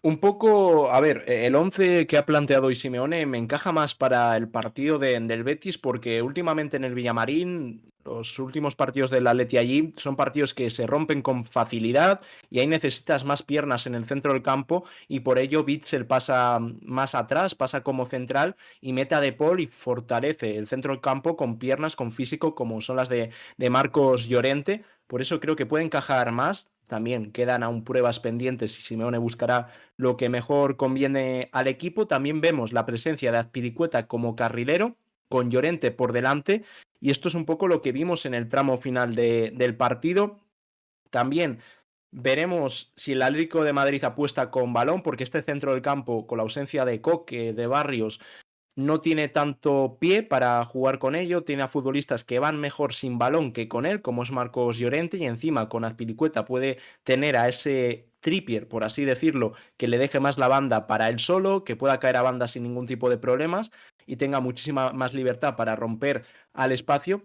Un poco, a ver, el 11 que ha planteado hoy Simeone me encaja más para el partido del Betis porque últimamente en el Villamarín los últimos partidos del Atleti allí son partidos que se rompen con facilidad y ahí necesitas más piernas en el centro del campo y por ello Witsel pasa más atrás, pasa como central y mete a De Paul y fortalece el centro del campo con piernas, con físico como son las de Marcos Llorente. Por eso creo que puede encajar más. También quedan aún pruebas pendientes y Simeone buscará lo que mejor conviene al equipo. También vemos la presencia de Azpilicueta como carrilero, con Llorente por delante, y esto es un poco lo que vimos en el tramo final del partido. También veremos si el Atlético de Madrid apuesta con balón, porque este centro del campo, con la ausencia de Coque, de Barrios, no tiene tanto pie para jugar con ello, tiene a futbolistas que van mejor sin balón que con él, como es Marcos Llorente, y encima con Azpilicueta puede tener a ese Trippier, por así decirlo, que le deje más la banda para él solo, que pueda caer a banda sin ningún tipo de problemas y tenga muchísima más libertad para romper al espacio.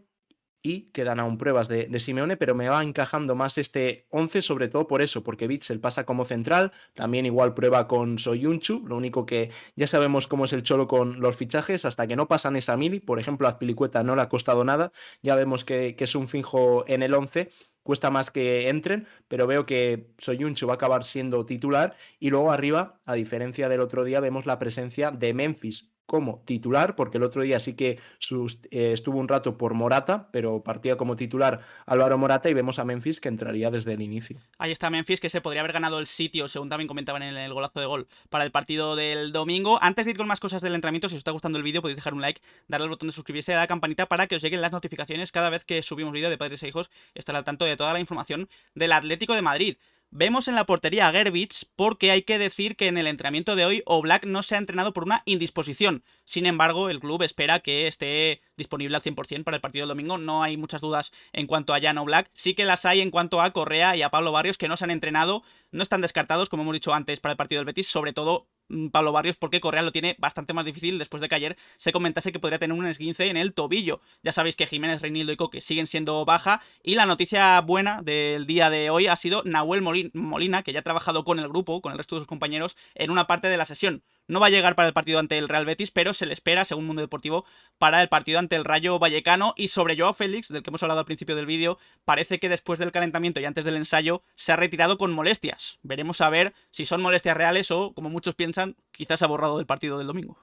Y quedan aún pruebas de Simeone, pero me va encajando más este 11, sobre todo por eso, porque Witsel pasa como central, también igual prueba con Soyuncu, lo único que ya sabemos cómo es el Cholo con los fichajes, hasta que no pasan esa mili, por ejemplo, a Azpilicueta no le ha costado nada, ya vemos que es un fijo en el 11, cuesta más que entren, pero veo que Soyuncu va a acabar siendo titular, y luego arriba, a diferencia del otro día, vemos la presencia de Memphis como titular, porque el otro día sí que estuvo un rato por Morata, pero partía como titular Álvaro Morata, y vemos a Memphis que entraría desde el inicio. Ahí está Memphis, que se podría haber ganado el sitio, según también comentaban en el golazo de gol, para el partido del domingo. Antes de ir con más cosas del entrenamiento, si os está gustando el vídeo, podéis dejar un like, darle al botón de suscribirse y a la campanita para que os lleguen las notificaciones cada vez que subimos vídeo de Padres e Hijos, estar al tanto de toda la información del Atlético de Madrid. Vemos en la portería a Gervich, porque hay que decir que en el entrenamiento de hoy Oblak no se ha entrenado por una indisposición. Sin embargo, el club espera que esté disponible al 100% para el partido del domingo. No hay muchas dudas en cuanto a Jan Oblak. Sí que las hay en cuanto a Correa y a Pablo Barrios, que no se han entrenado. No están descartados, como hemos dicho antes, para el partido del Betis. Sobre todo Pablo Barrios, porque Correa lo tiene bastante más difícil después de que ayer se comentase que podría tener un esguince en el tobillo. Ya sabéis que Jiménez, Reinildo y Coque siguen siendo baja, y la noticia buena del día de hoy ha sido Nahuel Molina, que ya ha trabajado con el grupo, con el resto de sus compañeros, en una parte de la sesión. No va a llegar para el partido ante el Real Betis, pero se le espera, según Mundo Deportivo, para el partido ante el Rayo Vallecano. Y sobre Joao Félix, del que hemos hablado al principio del vídeo, parece que después del calentamiento y antes del ensayo se ha retirado con molestias. Veremos a ver si son molestias reales o, como muchos piensan, quizás ha borrado del partido del domingo.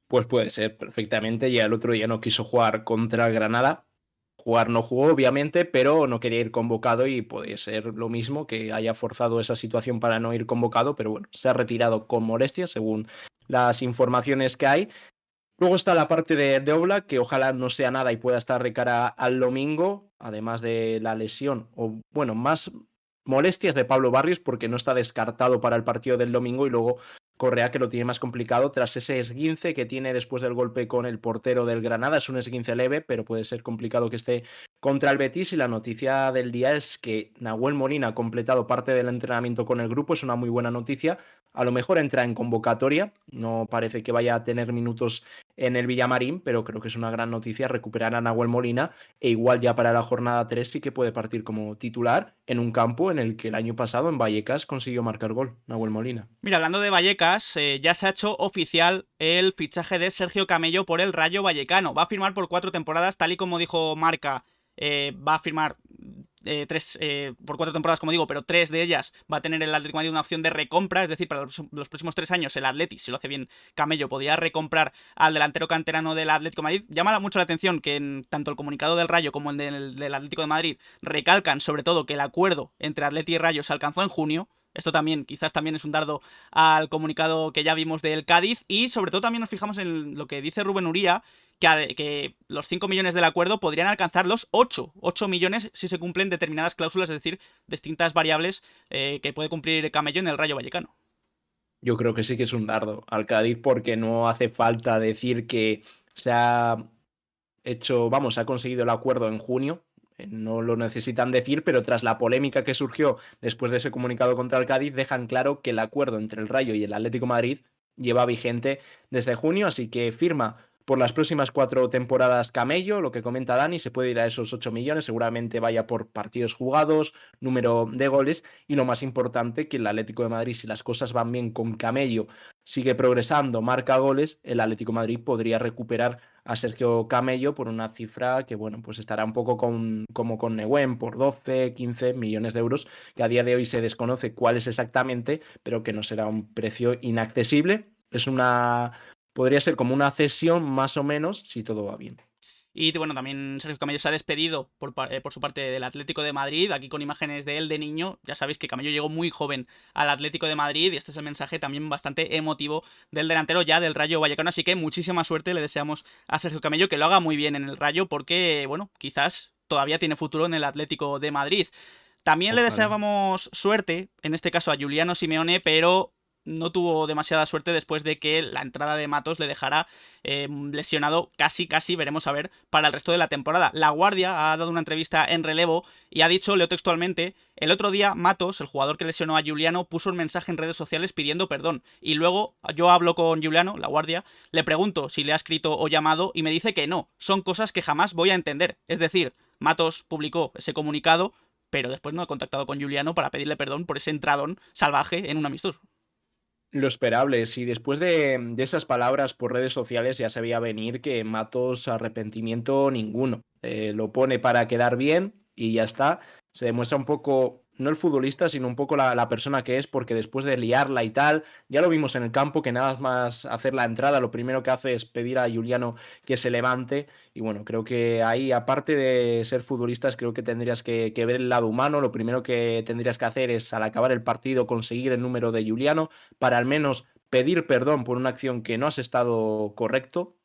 Pues puede ser perfectamente, ya el otro día no quiso jugar contra el Granada. Jugar no jugó, obviamente, pero no quería ir convocado, y puede ser lo mismo, que haya forzado esa situación para no ir convocado, pero bueno, se ha retirado con molestias, según las informaciones que hay. Luego está la parte de Oblak, que ojalá no sea nada y pueda estar de cara al domingo, además de la lesión, o bueno, más molestias de Pablo Barrios, porque no está descartado para el partido del domingo, y luego Correa, que lo tiene más complicado tras ese esguince que tiene después del golpe con el portero del Granada. Es un esguince leve, pero puede ser complicado que esté contra el Betis. Y la noticia del día es que Nahuel Molina ha completado parte del entrenamiento con el grupo. Es una muy buena noticia. A lo mejor entra en convocatoria, no parece que vaya a tener minutos en el Villamarín, pero creo que es una gran noticia recuperar a Nahuel Molina, e igual ya para la jornada 3 sí que puede partir como titular en un campo en el que el año pasado en Vallecas consiguió marcar gol, Nahuel Molina. Mira, hablando de Vallecas, ya se ha hecho oficial el fichaje de Sergio Camello por el Rayo Vallecano. Va a firmar por 4 temporadas, tal y como dijo Marca. Va a firmar por 4 temporadas, como digo, pero 3 de ellas va a tener el Atlético de Madrid una opción de recompra. Es decir, para los próximos 3 años el Atleti, si lo hace bien Camello, podría recomprar al delantero canterano del Atlético de Madrid. Llama mucho la atención que tanto el comunicado del Rayo como el del Atlético de Madrid recalcan sobre todo que el acuerdo entre Atleti y Rayo se alcanzó en junio. Esto también, quizás también es un dardo al comunicado que ya vimos del Cádiz. Y sobre todo también nos fijamos en lo que dice Rubén Uría, que los 5 millones del acuerdo podrían alcanzar los 8 millones si se cumplen determinadas cláusulas, es decir, distintas variables que puede cumplir Camello en el Rayo Vallecano. Yo creo que sí que es un dardo al Cádiz, porque no hace falta decir que se ha hecho, vamos, ha conseguido el acuerdo en junio. No lo necesitan decir, pero tras la polémica que surgió después de ese comunicado contra el Cádiz, dejan claro que el acuerdo entre el Rayo y el Atlético de Madrid lleva vigente desde junio, así que firma por las próximas 4 temporadas Camello. Lo que comenta Dani, se puede ir a esos 8 millones, seguramente vaya por partidos jugados, número de goles, y lo más importante, que el Atlético de Madrid, si las cosas van bien con Camello, sigue progresando, marca goles, el Atlético de Madrid podría recuperar a Sergio Camello por una cifra que, bueno, pues estará un poco como con Nehuen, por 12, 15 millones de euros, que a día de hoy se desconoce cuál es exactamente, pero que no será un precio inaccesible. Podría ser como una cesión más o menos, si todo va bien. Y bueno, también Sergio Camello se ha despedido por su parte del Atlético de Madrid, aquí con imágenes de él de niño. Ya sabéis que Camello llegó muy joven al Atlético de Madrid y este es el mensaje también bastante emotivo del delantero ya del Rayo Vallecano. Así que muchísima suerte le deseamos a Sergio Camello, que lo haga muy bien en el Rayo porque, bueno, quizás todavía tiene futuro en el Atlético de Madrid. También le Ojalá. deseábamos suerte, en este caso a Giuliano Simeone, pero no tuvo demasiada suerte después de que la entrada de Matos le dejara lesionado casi, veremos a ver, para el resto de la temporada. La Guardia ha dado una entrevista en relevo y ha dicho, leo textualmente, el otro día Matos, el jugador que lesionó a Giuliano, puso un mensaje en redes sociales pidiendo perdón. Y luego yo hablo con Giuliano, La Guardia, le pregunto si le ha escrito o llamado y me dice que no, son cosas que jamás voy a entender. Es decir, Matos publicó ese comunicado, pero después no ha contactado con Giuliano para pedirle perdón por ese entradón salvaje en un amistoso. Lo esperable, si después de esas palabras por redes sociales ya se veía venir que Matos arrepentimiento ninguno. Lo pone para quedar bien y ya está. Se demuestra un poco, no el futbolista, sino un poco la persona que es, porque después de liarla y tal, ya lo vimos en el campo, que nada más hacer la entrada, lo primero que hace es pedir a Giuliano que se levante. Y bueno, creo que ahí, aparte de ser futbolistas, creo que tendrías que ver el lado humano. Lo primero que tendrías que hacer es, al acabar el partido, conseguir el número de Giuliano para al menos pedir perdón por una acción que no has estado correcto.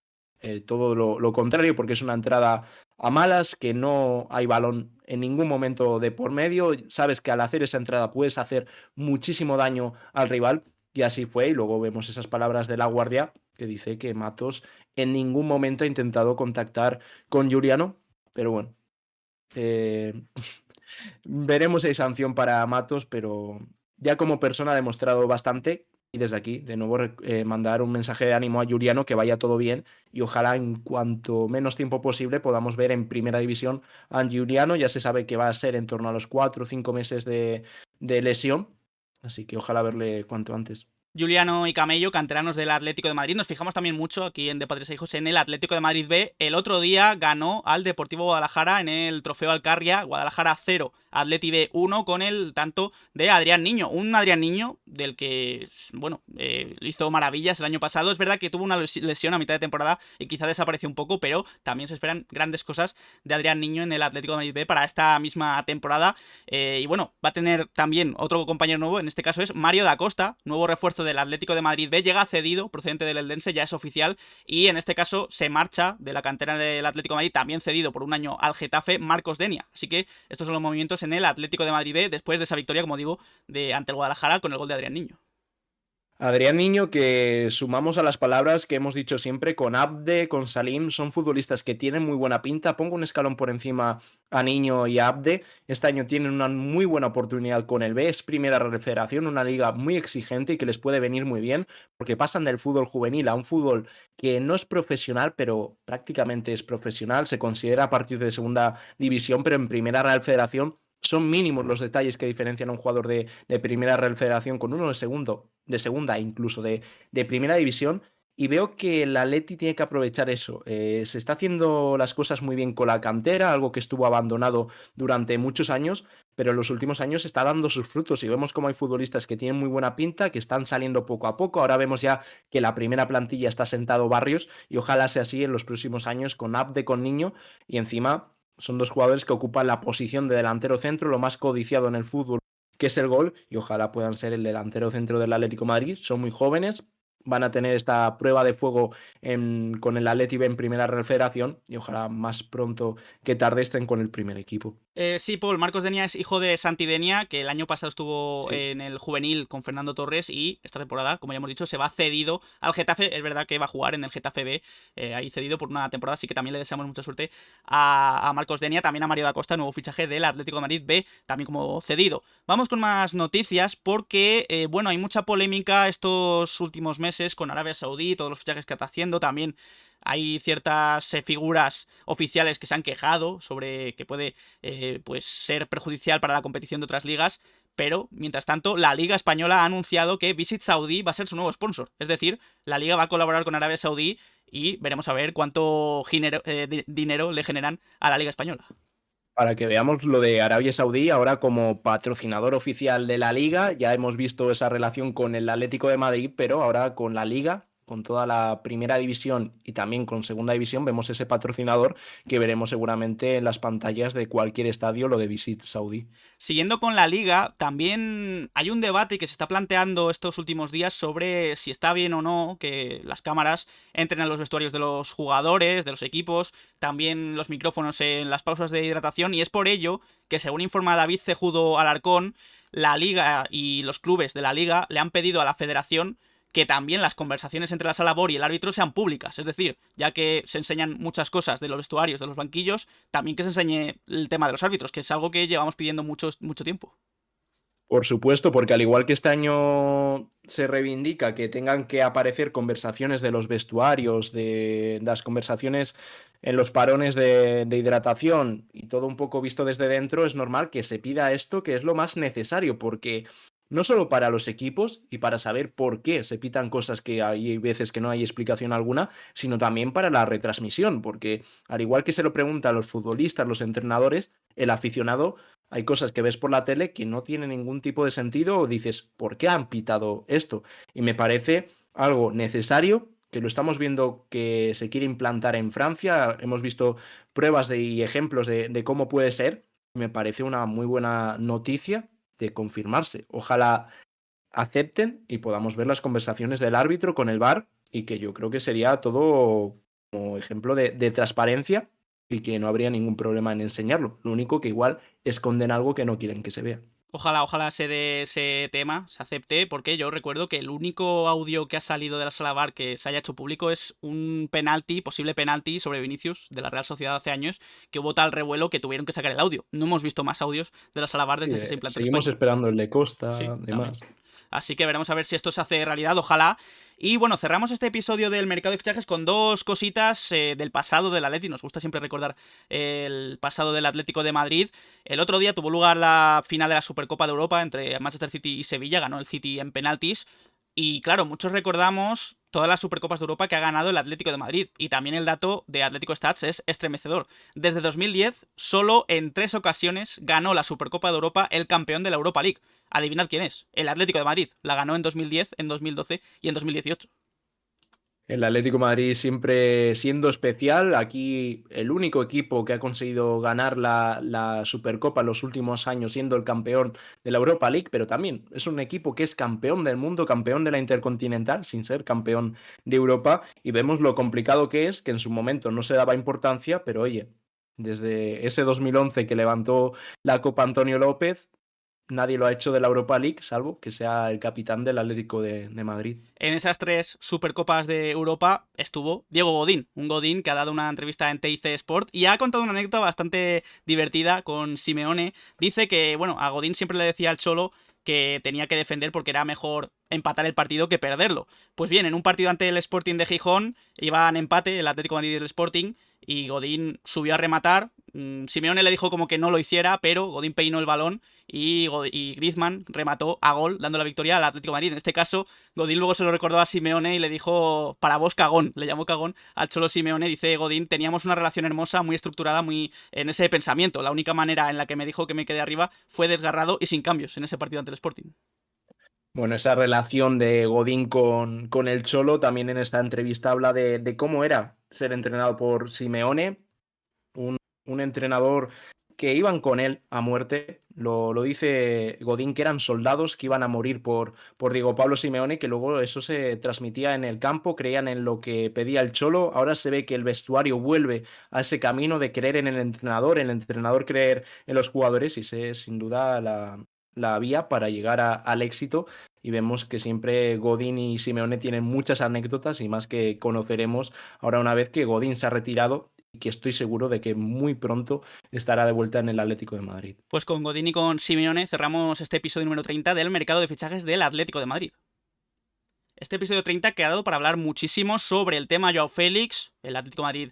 Todo lo contrario, porque es una entrada a malas, que no hay balón en ningún momento de por medio. Sabes que al hacer esa entrada puedes hacer muchísimo daño al rival. Y así fue. Y luego vemos esas palabras de La Guardia que dice que Matos en ningún momento ha intentado contactar con Giuliano. Pero bueno, veremos si hay sanción para Matos, pero ya como persona ha demostrado bastante. Y desde aquí, de nuevo, mandar un mensaje de ánimo a Giuliano, que vaya todo bien y ojalá en cuanto menos tiempo posible podamos ver en primera división a Giuliano. Ya se sabe que va a ser en torno a los 4 o 5 meses de lesión, así que ojalá verle cuanto antes. Giuliano y Camello, canteranos del Atlético de Madrid. Nos fijamos también mucho aquí en De Padres e Hijos en el Atlético de Madrid B. El otro día ganó al Deportivo Guadalajara en el Trofeo Alcarria. Guadalajara 0, Atleti B 1 con el tanto de Adrián Niño. Un Adrián Niño del que, bueno, hizo maravillas el año pasado. Es verdad que tuvo una lesión a mitad de temporada y quizá desapareció un poco, pero también se esperan grandes cosas de Adrián Niño en el Atlético de Madrid B para esta misma temporada. Y bueno, va a tener también otro compañero nuevo, en este caso es Mario da Costa, nuevo refuerzo del Atlético de Madrid B, llega cedido, procedente del Eldense, ya es oficial, y en este caso se marcha de la cantera del Atlético de Madrid, también cedido por un año al Getafe, Marcos Denia. Así que estos son los movimientos en el Atlético de Madrid B, después de esa victoria, como digo, ante el Guadalajara con el gol de Adrián Niño. Adrián Niño, que sumamos a las palabras que hemos dicho siempre, con Abde, con Salim, son futbolistas que tienen muy buena pinta. Pongo un escalón por encima a Niño y a Abde. Este año tienen una muy buena oportunidad con el B, es primera federación, una liga muy exigente y que les puede venir muy bien, porque pasan del fútbol juvenil a un fútbol que no es profesional, pero prácticamente es profesional. Se considera a partir de segunda división, pero en primera Real Federación son mínimos los detalles que diferencian a un jugador de primera Real Federación con uno de segunda, incluso de primera división. Y veo que el Atleti tiene que aprovechar eso. Se está haciendo las cosas muy bien con la cantera, algo que estuvo abandonado durante muchos años, pero en los últimos años está dando sus frutos y vemos como hay futbolistas que tienen muy buena pinta, que están saliendo poco a poco. Ahora vemos ya que la primera plantilla está sentado Barrios y ojalá sea así en los próximos años con Abde, con Niño, y encima son dos jugadores que ocupan la posición de delantero centro, lo más codiciado en el fútbol, que es el gol, y ojalá puedan ser el delantero centro del Atlético de Madrid. Son muy jóvenes, van a tener esta prueba de fuego con el Atleti B en primera Real Federación y ojalá más pronto que tarde estén con el primer equipo. Sí, Paul, Marcos Denia es hijo de Santi Denia, que el año pasado estuvo en el juvenil con Fernando Torres y esta temporada, como ya hemos dicho, se va cedido al Getafe. Es verdad que va a jugar en el Getafe B, ahí cedido por una temporada, así que también le deseamos mucha suerte a Marcos Denia, también a Mario da Costa, nuevo fichaje del Atlético de Madrid B, también como cedido. Vamos con más noticias porque, bueno, hay mucha polémica estos últimos meses con Arabia Saudí, todos los fichajes que está haciendo, también hay ciertas figuras oficiales que se han quejado sobre que puede pues ser perjudicial para la competición de otras ligas, pero mientras tanto la Liga Española ha anunciado que Visit Saudi va a ser su nuevo sponsor, es decir, la Liga va a colaborar con Arabia Saudí y veremos a ver cuánto dinero le generan a la Liga Española. Para que veamos lo de Arabia Saudí ahora como patrocinador oficial de la Liga, ya hemos visto esa relación con el Atlético de Madrid, pero ahora con la Liga con toda la primera división y también con segunda división, vemos ese patrocinador que veremos seguramente en las pantallas de cualquier estadio, lo de Visit Saudi. Siguiendo con la liga, también hay un debate que se está planteando estos últimos días sobre si está bien o no que las cámaras entren a los vestuarios de los jugadores, de los equipos, también los micrófonos en las pausas de hidratación, y es por ello que, según informa David Cejudo Alarcón, la liga y los clubes de la liga le han pedido a la federación que también las conversaciones entre la sala VAR y el árbitro sean públicas. Es decir, ya que se enseñan muchas cosas de los vestuarios, de los banquillos, también que se enseñe el tema de los árbitros, que es algo que llevamos pidiendo mucho tiempo. Por supuesto, porque al igual que este año se reivindica que tengan que aparecer conversaciones de los vestuarios, de las conversaciones en los parones de hidratación y todo un poco visto desde dentro, es normal que se pida esto, que es lo más necesario, porque no solo para los equipos y para saber por qué se pitan cosas que hay veces que no hay explicación alguna, sino también para la retransmisión, porque al igual que se lo preguntan a los futbolistas, los entrenadores, el aficionado, hay cosas que ves por la tele que no tienen ningún tipo de sentido o dices, ¿por qué han pitado esto? Y me parece algo necesario, que lo estamos viendo que se quiere implantar en Francia. Hemos visto pruebas y ejemplos de cómo puede ser. Me parece una muy buena noticia de confirmarse. Ojalá acepten y podamos ver las conversaciones del árbitro con el VAR, y que yo creo que sería todo como ejemplo de transparencia y que no habría ningún problema en enseñarlo. Lo único que igual esconden algo que no quieren que se vea. Ojalá se dé ese tema, se acepte, porque yo recuerdo que el único audio que ha salido de la sala VAR que se haya hecho público es un penalti, posible penalti sobre Vinicius de la Real Sociedad hace años, que hubo tal revuelo que tuvieron que sacar el audio. No hemos visto más audios de la sala VAR desde que se implantó en Seguimos España. esperando el de Sí, Costa, también. demás. Así que veremos a ver si esto se hace realidad, ojalá. Y bueno, cerramos este episodio del mercado de fichajes con dos cositas del pasado del Atleti. Nos gusta siempre recordar el pasado del Atlético de Madrid. El otro día tuvo lugar la final de la Supercopa de Europa entre Manchester City y Sevilla. Ganó el City en penaltis. Y claro, muchos recordamos todas las Supercopas de Europa que ha ganado el Atlético de Madrid. Y también el dato de Atlético Stats es estremecedor. Desde 2010, solo en 3 ocasiones ganó la Supercopa de Europa el campeón de la Europa League. Adivinad quién es. El Atlético de Madrid. La ganó en 2010, en 2012 y en 2018. El Atlético de Madrid siempre siendo especial. Aquí el único equipo que ha conseguido ganar la Supercopa en los últimos años, siendo el campeón de la Europa League, pero también es un equipo que es campeón del mundo, campeón de la Intercontinental, sin ser campeón de Europa. Y vemos lo complicado que es, que en su momento no se daba importancia, pero oye, desde ese 2011 que levantó la Copa Antonio López, nadie lo ha hecho de la Europa League, salvo que sea el capitán del Atlético de Madrid. En esas 3 Supercopas de Europa estuvo Diego Godín, un Godín que ha dado una entrevista en TIC Sport y ha contado una anécdota bastante divertida con Simeone. Dice que, bueno, a Godín siempre le decía al Cholo que tenía que defender porque era mejor empatar el partido que perderlo. Pues bien, en un partido ante el Sporting de Gijón iban empate el Atlético de Madrid y el Sporting, y Godín subió a rematar. Simeone le dijo como que no lo hiciera, pero Godín peinó el balón y Griezmann remató a gol, dando la victoria al Atlético de Madrid. En este caso, Godín luego se lo recordó a Simeone y le dijo, para vos cagón, le llamó cagón al Cholo Simeone. Dice Godín, teníamos una relación hermosa, muy estructurada, muy en ese pensamiento. La única manera en la que me dijo que me quedé arriba fue desgarrado y sin cambios en ese partido ante el Sporting. Bueno, esa relación de Godín con el Cholo, también en esta entrevista habla de cómo era ser entrenado por Simeone, un entrenador que iban con él a muerte. Lo dice Godín, que eran soldados que iban a morir por Diego Pablo Simeone, que luego eso se transmitía en el campo, creían en lo que pedía el Cholo. Ahora se ve que el vestuario vuelve a ese camino de creer en el entrenador creer en los jugadores, y es sin duda la vía para llegar al éxito. Y vemos que siempre Godín y Simeone tienen muchas anécdotas, y más que conoceremos ahora una vez que Godín se ha retirado, y que estoy seguro de que muy pronto estará de vuelta en el Atlético de Madrid. Pues con Godín y con Simeone cerramos este episodio número 30 del mercado de fichajes del Atlético de Madrid. Este episodio 30 ha quedado para hablar muchísimo sobre el tema Joao Félix. El Atlético de Madrid,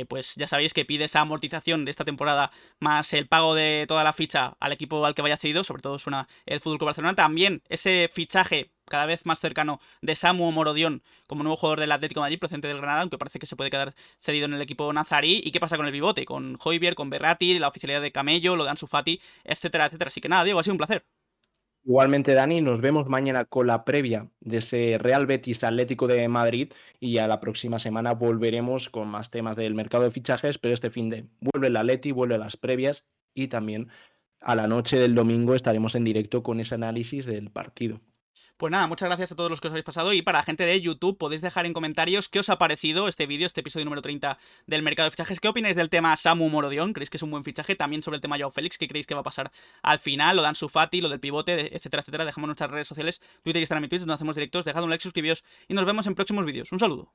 pues ya sabéis que pide esa amortización de esta temporada más el pago de toda la ficha al equipo al que vaya cedido, sobre todo suena el FC Barcelona. También ese fichaje cada vez más cercano de Samu Morodion como nuevo jugador del Atlético de Madrid, procedente del Granada, aunque parece que se puede quedar cedido en el equipo nazarí. ¿Y qué pasa con el pivote? Con Højbjerg, con Berratti, la oficialidad de Camello, lo de Ansu Fati, etcétera, etcétera. Así que nada, Diego, ha sido un placer. Igualmente, Dani, nos vemos mañana con la previa de ese Real Betis Atlético de Madrid y ya la próxima semana volveremos con más temas del mercado de fichajes, pero este fin de vuelve el Atleti, vuelve las previas y también a la noche del domingo estaremos en directo con ese análisis del partido. Pues nada, muchas gracias a todos los que os habéis pasado y para la gente de YouTube podéis dejar en comentarios qué os ha parecido este vídeo, este episodio número 30 del mercado de fichajes. ¿Qué opináis del tema Samu Morodion? ¿Creéis que es un buen fichaje? También sobre el tema Joao Félix, ¿qué creéis que va a pasar al final? Lo de Ansu Fati, lo del pivote, etcétera, etcétera. Dejamos nuestras redes sociales, Twitter y Instagram y Twitch, donde hacemos directos. Dejad un like, suscribíos y nos vemos en próximos vídeos. Un saludo.